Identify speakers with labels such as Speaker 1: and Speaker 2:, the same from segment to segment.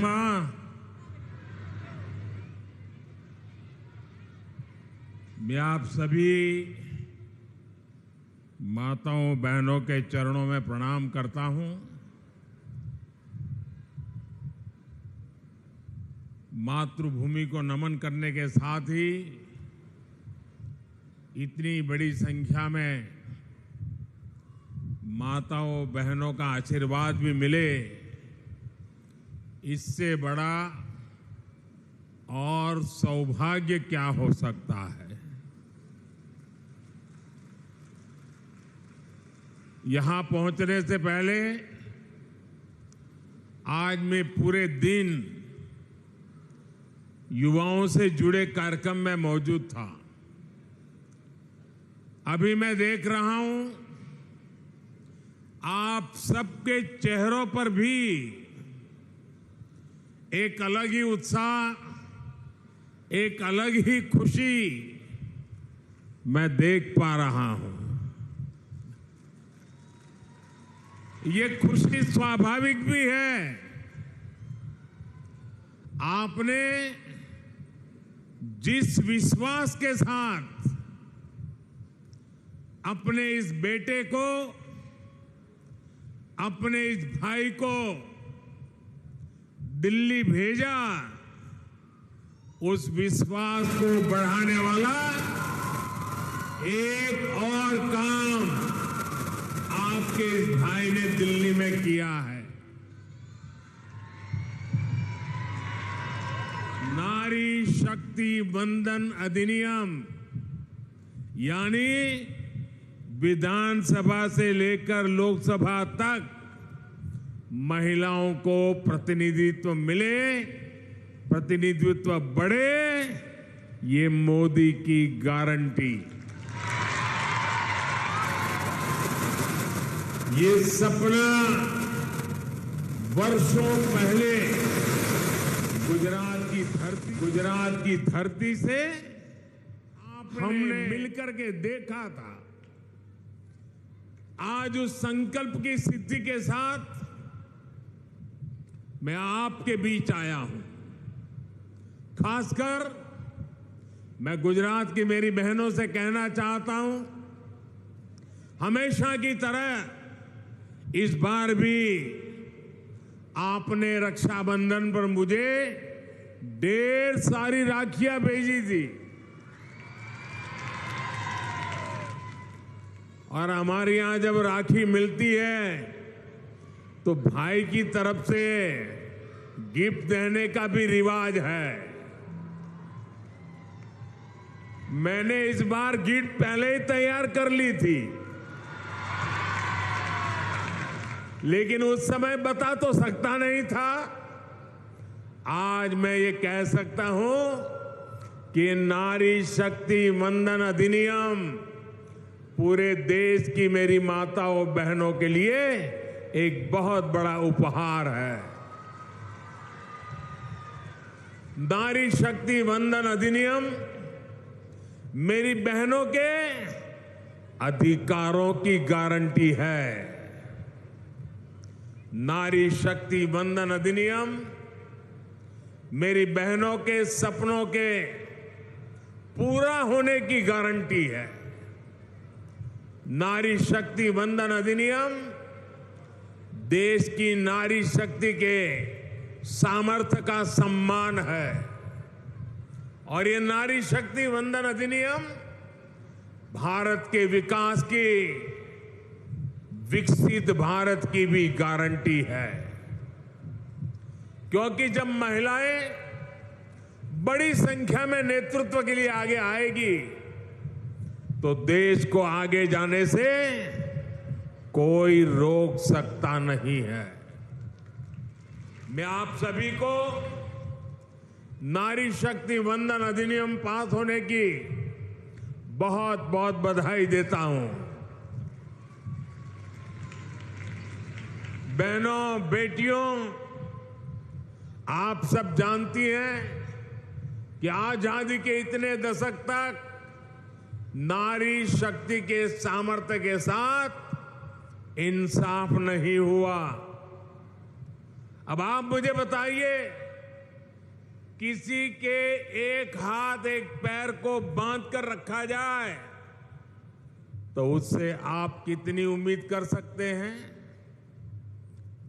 Speaker 1: मां, मैं आप सभी माताओं बहनों के चरणों में प्रणाम करता हूं। मातृभूमि को नमन करने के साथ ही इतनी बड़ी संख्या में माताओं बहनों का आशीर्वाद भी मिले, इससे बड़ा और सौभाग्य क्या हो सकता है। यहां पहुंचने से पहले आज मैं पूरे दिन युवाओं से जुड़े कार्यक्रम में मौजूद था। अभी मैं देख रहा हूं आप सबके चेहरों पर भी एक अलग ही उत्साह, एक अलग ही खुशी मैं देख पा रहा हूं। ये खुशी स्वाभाविक भी है। आपने जिस विश्वास के साथ अपने इस बेटे को, अपने इस भाई को दिल्ली भेजा, उस विश्वास को बढ़ाने वाला एक और काम आपके इस भाई ने दिल्ली में किया है। नारी शक्ति वंदन अधिनियम, यानी विधानसभा से लेकर लोकसभा तक महिलाओं को प्रतिनिधित्व मिले, प्रतिनिधित्व बढ़े, ये मोदी की गारंटी। ये सपना वर्षों पहले गुजरात की धरती से हमने मिलकर के देखा था। आज उस संकल्प की सिद्धि के साथ मैं आपके बीच आया हूं। खासकर मैं गुजरात की मेरी बहनों से कहना चाहता हूं, हमेशा की तरह इस बार भी आपने रक्षाबंधन पर मुझे ढेर सारी राखियां भेजी थी और हमारे यहां जब राखी मिलती है तो भाई की तरफ से गिफ्ट देने का भी रिवाज है। मैंने इस बार गिफ्ट पहले ही तैयार कर ली थी, लेकिन उस समय बता तो सकता नहीं था। आज मैं ये कह सकता हूं कि नारी शक्ति वंदन अधिनियम पूरे देश की मेरी माताओं बहनों के लिए एक बहुत बड़ा उपहार है। नारी शक्ति वंदन अधिनियम मेरी बहनों के अधिकारों की गारंटी है। नारी शक्ति वंदन अधिनियम मेरी बहनों के सपनों के पूरा होने की गारंटी है। नारी शक्ति वंदन अधिनियम देश की नारी शक्ति के सामर्थ्य का सम्मान है और ये नारी शक्ति वंदन अधिनियम भारत के विकास की, विकसित भारत की भी गारंटी है। क्योंकि जब महिलाएं बड़ी संख्या में नेतृत्व के लिए आगे आएगी तो देश को आगे जाने से कोई रोक सकता नहीं है। मैं आप सभी को नारी शक्ति वंदन अधिनियम पास होने की बहुत बहुत बधाई देता हूं। बहनों, बेटियों, आप सब जानती हैं कि आजादी के इतने दशक तक नारी शक्ति के सामर्थ्य के साथ इंसाफ नहीं हुआ। अब आप मुझे बताइए, किसी के एक हाथ एक पैर को बांध कर रखा जाए तो उससे आप कितनी उम्मीद कर सकते हैं?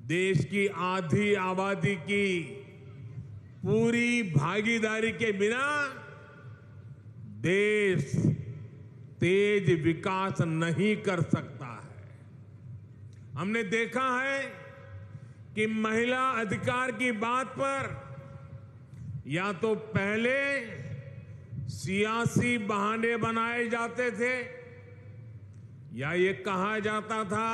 Speaker 1: देश की आधी आबादी की पूरी भागीदारी के बिना देश तेज विकास नहीं कर सकता है। हमने देखा है कि महिला अधिकार की बात पर या तो पहले सियासी बहाने बनाए जाते थे या ये कहा जाता था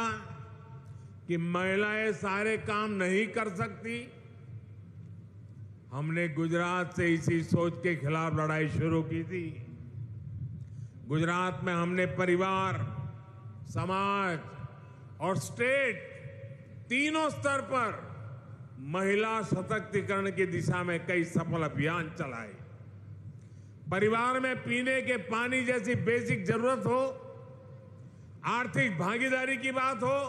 Speaker 1: कि महिलाएं सारे काम नहीं कर सकती। हमने गुजरात से इसी सोच के खिलाफ लड़ाई शुरू की थी। गुजरात में हमने परिवार, समाज और स्टेट तीनों स्तर पर महिला सशक्तिकरण की दिशा में कई सफल अभियान चलाए। परिवार में पीने के पानी जैसी बेसिक जरूरत हो, आर्थिक भागीदारी की बात हो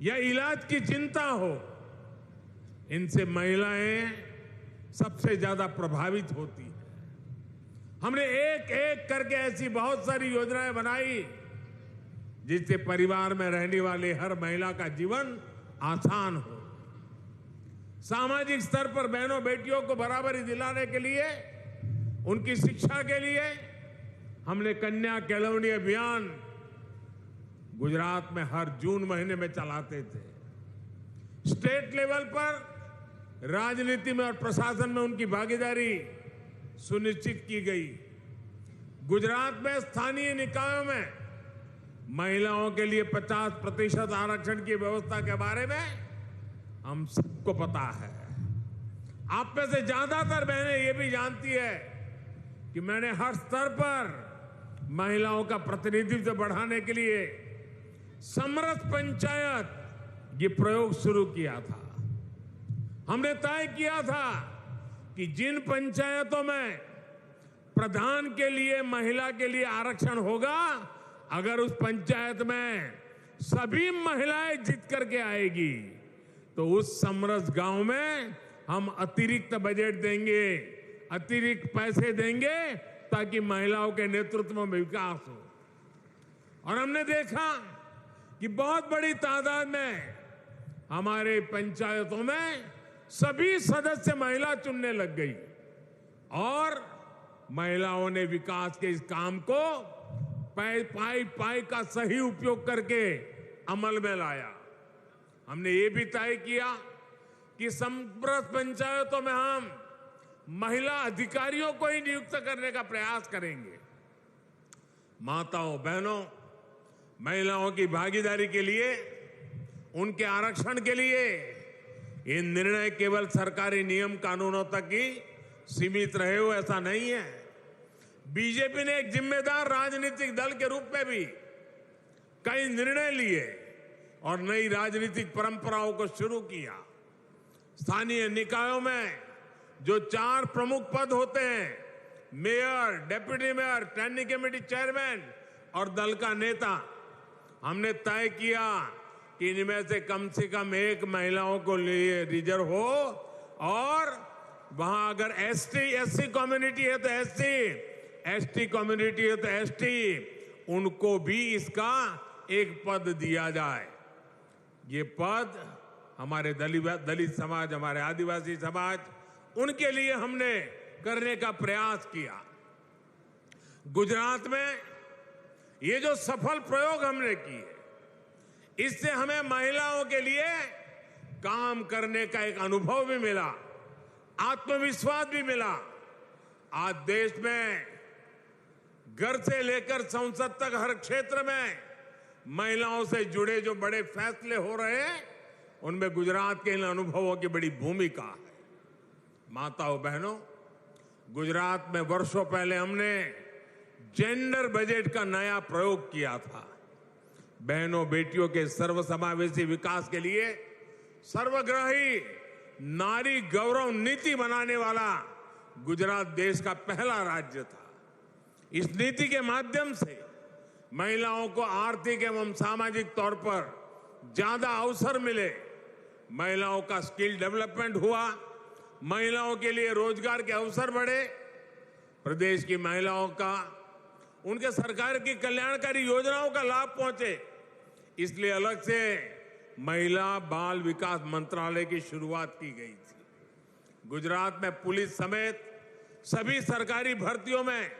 Speaker 1: या इलाज की चिंता हो, इनसे महिलाएं सबसे ज्यादा प्रभावित होती हैं। हमने एक एक करके ऐसी बहुत सारी योजनाएं बनाई जिससे परिवार में रहने वाली हर महिला का जीवन आसान हो। सामाजिक स्तर पर बहनों बेटियों को बराबरी दिलाने के लिए, उनकी शिक्षा के लिए हमने कन्या केळवणी अभियान गुजरात में हर जून महीने में चलाते थे। स्टेट लेवल पर राजनीति में और प्रशासन में उनकी भागीदारी सुनिश्चित की गई। गुजरात में स्थानीय निकायों में महिलाओं के लिए 50% आरक्षण की व्यवस्था के बारे में हम सबको पता है। आप में से ज्यादातर बहनें ये भी जानती है कि मैंने हर स्तर पर महिलाओं का प्रतिनिधित्व बढ़ाने के लिए समरस पंचायत ये प्रयोग शुरू किया था। हमने तय किया था कि जिन पंचायतों में प्रधान के लिए महिला के लिए आरक्षण होगा, अगर उस पंचायत में सभी महिलाएं जीत करके आएगी तो उस समरस गांव में हम अतिरिक्त बजट देंगे, अतिरिक्त पैसे देंगे ताकि महिलाओं के नेतृत्व में विकास हो। और हमने देखा कि बहुत बड़ी तादाद में हमारे पंचायतों में सभी सदस्य महिला चुनने लग गई और महिलाओं ने विकास के इस काम को पाई का सही उपयोग करके अमल में लाया। हमने ये भी तय किया कि समरस पंचायतों में हम महिला अधिकारियों को ही नियुक्त करने का प्रयास करेंगे। माताओं बहनों, महिलाओं की भागीदारी के लिए, उनके आरक्षण के लिए ये निर्णय केवल सरकारी नियम कानूनों तक ही सीमित रहे हो ऐसा नहीं है। बीजेपी ने एक जिम्मेदार राजनीतिक दल के रूप में भी कई निर्णय लिए और नई राजनीतिक परंपराओं को शुरू किया। स्थानीय निकायों में जो 4 प्रमुख पद होते हैं, mayor, deputy mayor, standing committee chairman और दल का नेता, हमने तय किया कि इनमें से कम एक महिलाओं को लिए रिजर्व हो और वहां अगर एससी कम्युनिटी है तो एसटी कम्युनिटी है तो एसटी, उनको भी इसका एक पद दिया जाए। ये पद हमारे दलित समाज, हमारे आदिवासी समाज, उनके लिए हमने करने का प्रयास किया। गुजरात में ये जो सफल प्रयोग हमने किए, इससे हमें महिलाओं के लिए काम करने का एक अनुभव भी मिला, आत्मविश्वास भी मिला। आज देश में घर से लेकर संसद तक हर क्षेत्र में महिलाओं से जुड़े जो बड़े फैसले हो रहे हैं, उनमें गुजरात के इन अनुभवों की बड़ी भूमिका है। माताओं बहनों, गुजरात में वर्षों पहले हमने जेंडर बजट का नया प्रयोग किया था। बहनों बेटियों के सर्वसमावेशी विकास के लिए सर्वग्राही नारी गौरव नीति बनाने वाला गुजरात देश का पहला राज्य था। इस नीति के माध्यम से महिलाओं को आर्थिक एवं सामाजिक तौर पर ज्यादा अवसर मिले, महिलाओं का स्किल डेवलपमेंट हुआ, महिलाओं के लिए रोजगार के अवसर बढ़े, प्रदेश की महिलाओं का उनके सरकार की कल्याणकारी योजनाओं का लाभ पहुंचे। इसलिए अलग से महिला बाल विकास मंत्रालय की शुरुआत की गई थी। गुजरात में पुलिस समेत सभी सरकारी भर्तियों में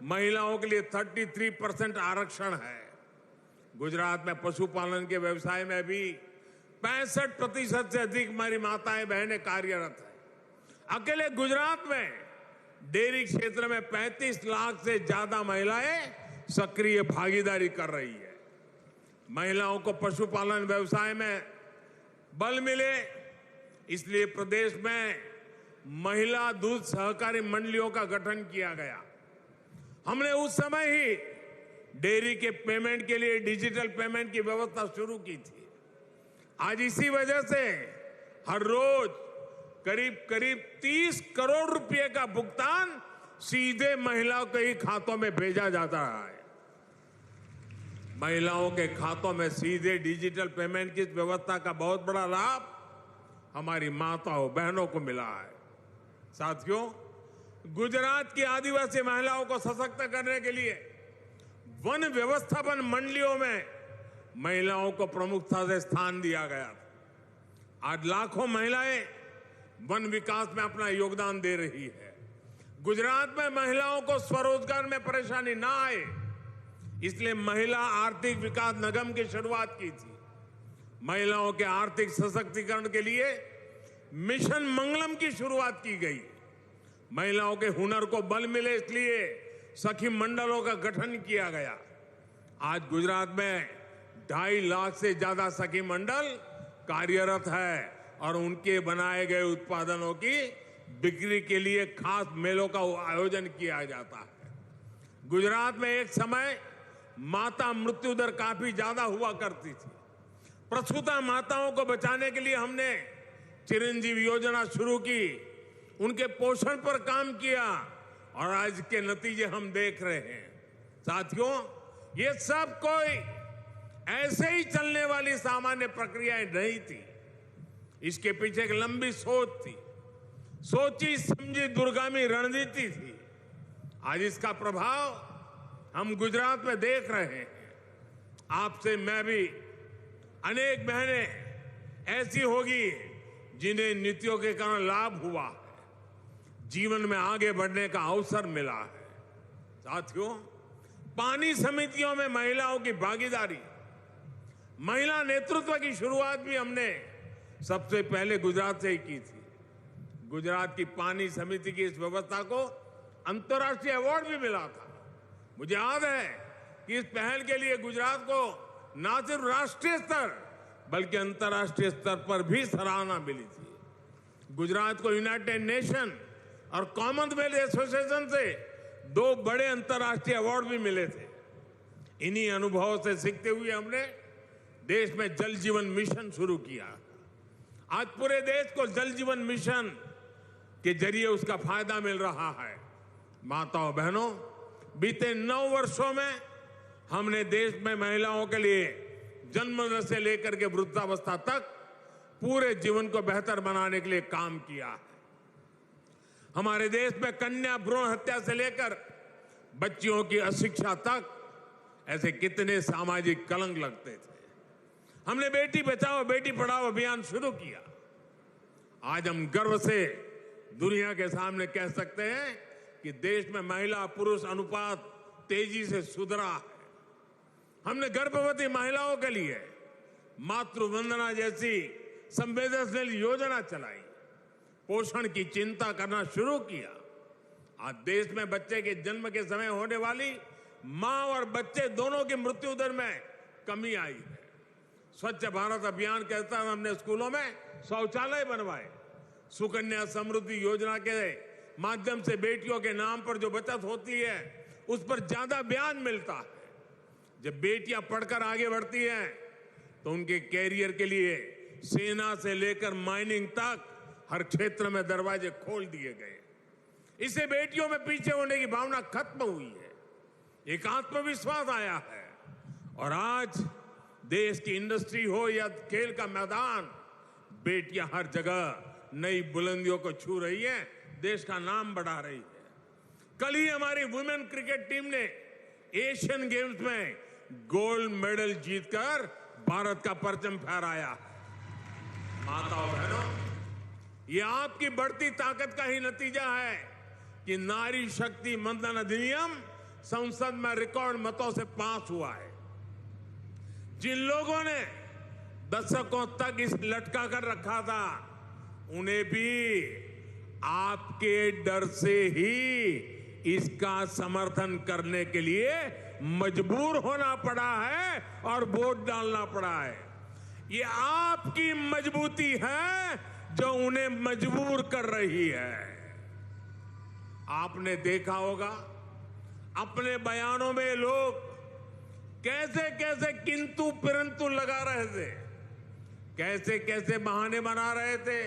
Speaker 1: महिलाओं के लिए 33% आरक्षण है। गुजरात में पशुपालन के व्यवसाय में भी 65% से अधिक हमारी माताएं बहनें कार्यरत हैं। अकेले गुजरात में डेयरी क्षेत्र में 35 लाख से ज्यादा महिलाएं सक्रिय भागीदारी कर रही है। महिलाओं को पशुपालन व्यवसाय में बल मिले, इसलिए प्रदेश में महिला दूध सहकारी मंडलियों का गठन किया गया। हमने उस समय ही डेयरी के पेमेंट के लिए डिजिटल पेमेंट की व्यवस्था शुरू की थी। आज इसी वजह से हर रोज करीब करीब 30 करोड़ रुपए का भुगतान सीधे महिलाओं के ही खातों में भेजा जाता है। महिलाओं के खातों में सीधे डिजिटल पेमेंट की व्यवस्था का बहुत बड़ा लाभ हमारी माताओं बहनों को मिला है। साथियों, गुजरात की आदिवासी महिलाओं को सशक्त करने के लिए वन व्यवस्थापन मंडलियों में महिलाओं को प्रमुखता से स्थान दिया गया था। आज लाखों महिलाएं वन विकास में अपना योगदान दे रही है। गुजरात में महिलाओं को स्वरोजगार में परेशानी ना आए, इसलिए महिला आर्थिक विकास निगम की शुरुआत की थी। महिलाओं के आर्थिक सशक्तिकरण के लिए मिशन मंगलम की शुरुआत की गई। महिलाओं के हुनर को बल मिले, इसलिए सखी मंडलों का गठन किया गया। आज गुजरात में 2.5 लाख से ज्यादा सखी मंडल कार्यरत है और उनके बनाए गए उत्पादनों की बिक्री के लिए खास मेलों का आयोजन किया जाता है। गुजरात में एक समय माता मृत्यु दर काफी ज्यादा हुआ करती थी। प्रसूता माताओं को बचाने के लिए हमने चिरंजीव योजना शुरू की, उनके पोषण पर काम किया और आज के नतीजे हम देख रहे हैं। साथियों, ये सब कोई ऐसे ही चलने वाली सामान्य प्रक्रियाएं नहीं थी। इसके पीछे एक लंबी सोच थी, सोची समझी दूरगामी रणनीति थी। आज इसका प्रभाव हम गुजरात में देख रहे हैं। आपसे मैं भी अनेक बहनें ऐसी होगी जिन्हें नीतियों के कारण लाभ हुआ है, जीवन में आगे बढ़ने का अवसर मिला है। साथियों, पानी समितियों में महिलाओं की भागीदारी, महिला नेतृत्व की शुरुआत भी हमने सबसे पहले गुजरात से ही की थी। गुजरात की पानी समिति की इस व्यवस्था को अंतर्राष्ट्रीय अवार्ड भी मिला था। मुझे याद है कि इस पहल के लिए गुजरात को न सिर्फ राष्ट्रीय स्तर बल्कि अंतर्राष्ट्रीय स्तर पर भी सराहना मिली थी। गुजरात को यूनाइटेड नेशन और कॉमनवेल्थ एसोसिएशन से 2 बड़े अंतर्राष्ट्रीय अवार्ड भी मिले थे। इन्हीं अनुभवों से सीखते हुए हमने देश में जल जीवन मिशन शुरू किया। आज पूरे देश को जल जीवन मिशन के जरिए उसका फायदा मिल रहा है। माताओं बहनों, बीते 9 वर्षों में हमने देश में महिलाओं के लिए जन्म से लेकर के वृद्धावस्था तक पूरे जीवन को बेहतर बनाने के लिए काम किया है। हमारे देश में कन्या भ्रूण हत्या से लेकर बच्चियों की अशिक्षा तक ऐसे कितने सामाजिक कलंक लगते थे। हमने बेटी बचाओ बेटी पढ़ाओ अभियान शुरू किया। आज हम गर्व से दुनिया के सामने कह सकते हैं कि देश में महिला पुरुष अनुपात तेजी से सुधरा है। हमने गर्भवती महिलाओं के लिए मातृ वंदना जैसी संवेदनशील योजना चलाई, पोषण की चिंता करना शुरू किया। आज देश में बच्चे के जन्म के समय होने वाली मां और बच्चे दोनों की मृत्यु दर में कमी आई है। स्वच्छ भारत अभियान के तहत हमने स्कूलों में शौचालय बनवाए। सुकन्या समृद्धि योजना के माध्यम से बेटियों के नाम पर जो बचत होती है उस पर ज्यादा ब्याज मिलता है। जब बेटियां पढ़कर आगे बढ़ती हैं तो उनके कैरियर के लिए सेना से लेकर माइनिंग तक हर क्षेत्र में दरवाजे खोल दिए गए। इससे बेटियों में पीछे होने की भावना खत्म हुई है, एक आत्मविश्वास आया है और आज देश की इंडस्ट्री हो या खेल का मैदान, बेटियां हर जगह नई बुलंदियों को छू रही है, देश का नाम बढ़ा रही है। कल ही हमारी वुमेन क्रिकेट टीम ने एशियन गेम्स में गोल्ड मेडल जीतकर भारत का परचम फहराया। माताओं बहनों, ये आपकी बढ़ती ताकत का ही नतीजा है कि नारी शक्ति मंथन अधिनियम संसद में रिकॉर्ड मतों से पास हुआ है। जिन लोगों ने दशकों तक इस लटका कर रखा था, उन्हें भी आपके डर से ही इसका समर्थन करने के लिए मजबूर होना पड़ा है और वोट डालना पड़ा है। ये आपकी मजबूती है जो उन्हें मजबूर कर रही है। आपने देखा होगा अपने बयानों में लोग कैसे कैसे किंतु परंतु लगा रहे थे, कैसे कैसे बहाने बना रहे थे।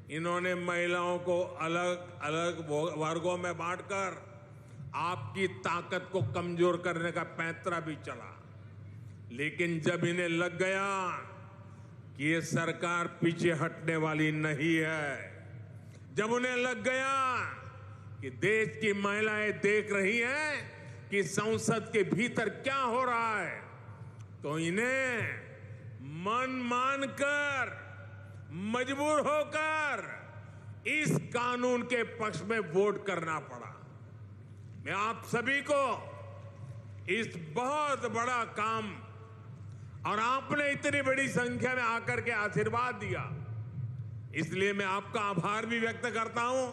Speaker 1: इन्होंने महिलाओं को अलग अलग वर्गों में बांटकर आपकी ताकत को कमजोर करने का पैंतरा भी चला। लेकिन जब इन्हें लग गया कि ये सरकार पीछे हटने वाली नहीं है, जब उन्हें लग गया कि देश की महिलाएं देख रही हैं कि संसद के भीतर क्या हो रहा है, तो इन्हें मन मानकर मजबूर होकर इस कानून के पक्ष में वोट करना पड़ा। मैं आप सभी को इस बहुत बड़ा काम और आपने इतनी बड़ी संख्या में आकर के आशीर्वाद दिया, इसलिए मैं आपका आभार भी व्यक्त करता हूं,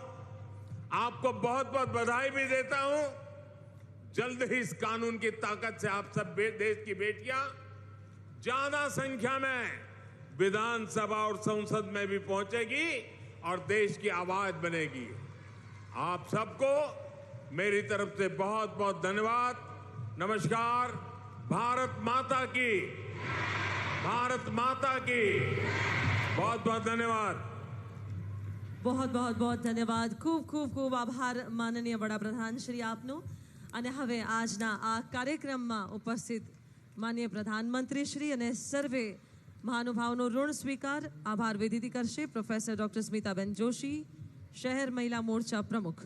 Speaker 1: आपको बहुत बहुत बधाई भी देता हूं। जल्द ही इस कानून की ताकत से आप सब देश की बेटियां ज्यादा संख्या में विधानसभा और संसद में भी पहुंचेगी और देश की आवाज बनेगी। आप सबको मेरी तरफ से बहुत बहुत धन्यवाद। नमस्कार। भारत माता की, भारत माता की बहुत बहुत धन्यवाद।
Speaker 2: बहुत बहुत बहुत ધન્યવાદ। ખૂબ ખૂબ ખૂબ આભાર માનનીય વડાપ્રધાન શ્રી આપનો। અને હવે આજના આ કાર્યક્રમમાં ઉપસ્થિત માનનીય પ્રધાનમંત્રી શ્રી અને સર્વે મહાનુભાવનો ઋણ સ્વીકાર આભાર વિધિથી કરશે પ્રોફેસર ડોક્ટર સ્મિતાબેન જોશી, શહેર મહિલા મોરચા પ્રમુખ।